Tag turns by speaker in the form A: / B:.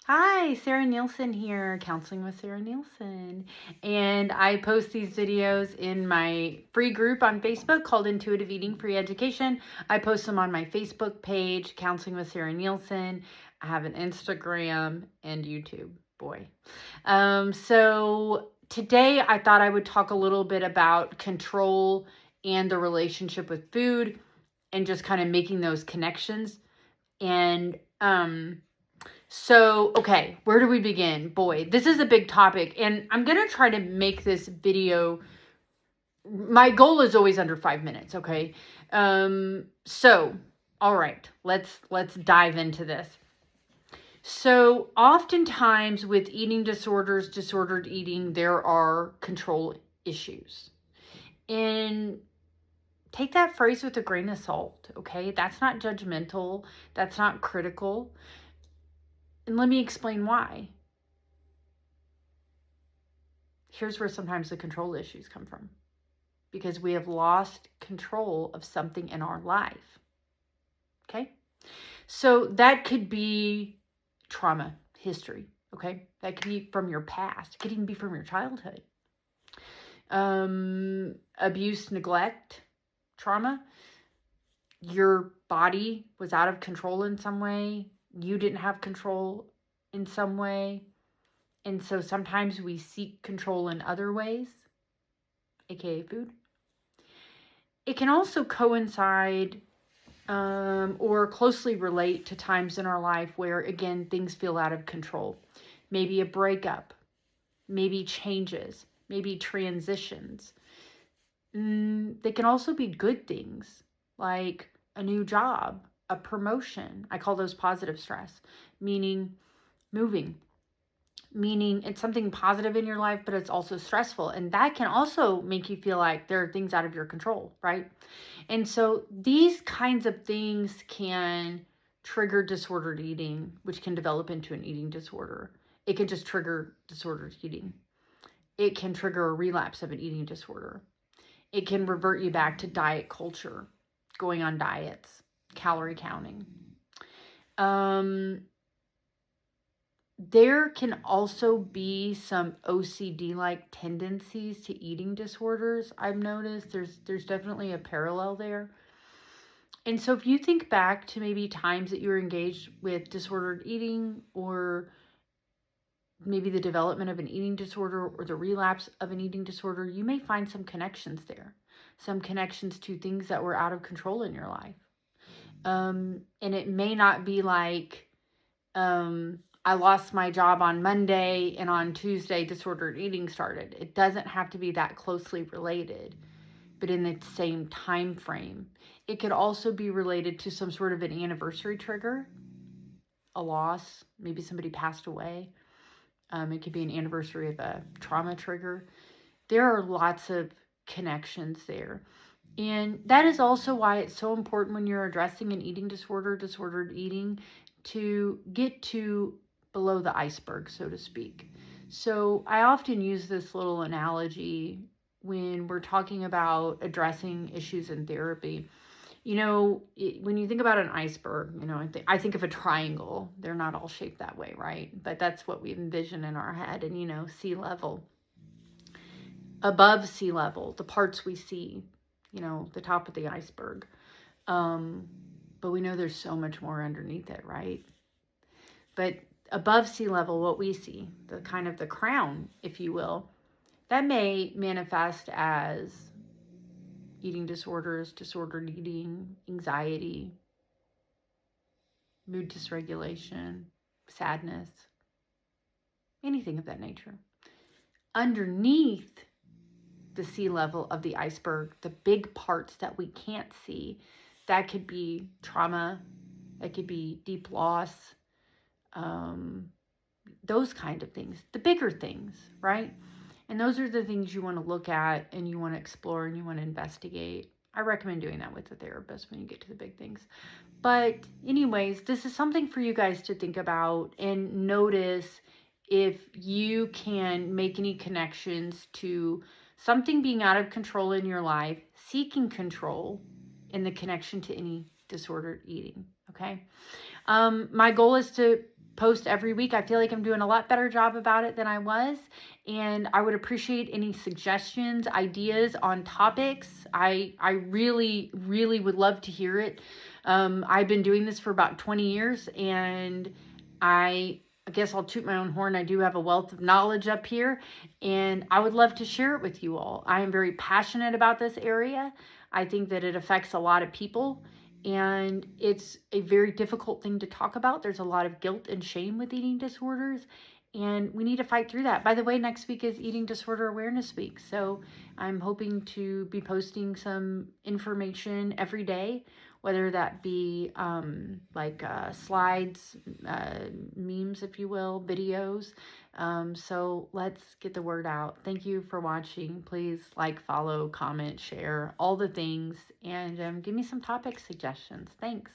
A: Hi, Sarah Nielsen here, Counseling with Sarah Nielsen. And I post these videos in my free group on Facebook called Intuitive Eating Free Education. I post them on my Facebook page, Counseling with Sarah Nielsen. I have an Instagram and YouTube. Boy. So today I thought I would talk a little bit about control and the relationship with food and just kind of making those connections. And, okay, where do we begin? Boy, this is a big topic, and I'm going to try to make this video. My goal is always under 5 minutes, okay? All right, let's dive into this. So, oftentimes with eating disorders, disordered eating, there are control issues. And take that phrase with a grain of salt, okay? That's not judgmental, that's not critical. And let me explain why. Here's where sometimes the control issues come from. Because we have lost control of something in our life. Okay? So that could be trauma, history. Okay? That could be from your past. It could even be from your childhood. Abuse, neglect, trauma. Your body was out of control in some way. You didn't have control in some way. And so sometimes we seek control in other ways, aka food. It can also coincide or closely relate to times in our life where, again, things feel out of control. Maybe a breakup, maybe changes, maybe transitions. They can also be good things like a new job, a promotion. I call those positive stress, meaning moving. Meaning it's something positive in your life, but it's also stressful. And that can also make you feel like there are things out of your control, right? And so these kinds of things can trigger disordered eating, which can develop into an eating disorder. It can just trigger disordered eating. It can trigger a relapse of an eating disorder. It can revert you back to diet culture, going on diets, calorie counting. There can also be some OCD-like tendencies to eating disorders. I've noticed there's definitely a parallel there. And so if you think back to maybe times that you were engaged with disordered eating, or maybe the development of an eating disorder or the relapse of an eating disorder, you may find some connections there. Some connections to things that were out of control in your life. And it may not be like, I lost my job on Monday and on Tuesday disordered eating started. It doesn't have to be that closely related, but in the same time frame. It could also be related to some sort of an anniversary trigger, a loss, maybe somebody passed away. It could be an anniversary of a trauma trigger. There are lots of connections there. And that is also why it's so important when you're addressing an eating disorder, disordered eating, to get to below the iceberg, so to speak. So I often use this little analogy when we're talking about addressing issues in therapy. When you think about an iceberg, I think of a triangle. They're not all shaped that way, right? But that's what we envision in our head. And, sea level. Above sea level, the parts we see, the top of the iceberg. But we know there's so much more underneath it, right? But above sea level, what we see, the kind of the crown, if you will, that may manifest as eating disorders, disordered eating, anxiety, mood dysregulation, sadness, anything of that nature. Underneath the sea level of the iceberg, the big parts that we can't see, that could be trauma, that could be deep loss, those kind of things, the bigger things, right? And those are the things you want to look at and you want to explore and you want to investigate. I recommend doing that with a therapist when you get to the big things. But anyways, this is something for you guys to think about and notice if you can make any connections to something being out of control in your life, seeking control, and the connection to any disordered eating, okay? My goal is to post every week. I feel like I'm doing a lot better job about it than I was, and I would appreciate any suggestions, ideas on topics. I really, really would love to hear it. I've been doing this for about 20 years, and I guess I'll toot my own horn. I do have a wealth of knowledge up here, and I would love to share it with you all. I am very passionate about this area. I think that it affects a lot of people, and it's a very difficult thing to talk about. There's a lot of guilt and shame with eating disorders, and we need to fight through that. By the way, next week is Eating Disorder Awareness Week, so I'm hoping to be posting some information every day, whether that be slides, memes, if you will, videos. So let's get the word out. Thank you for watching. Please like, follow, comment, share, all the things, and give me some topic suggestions. Thanks.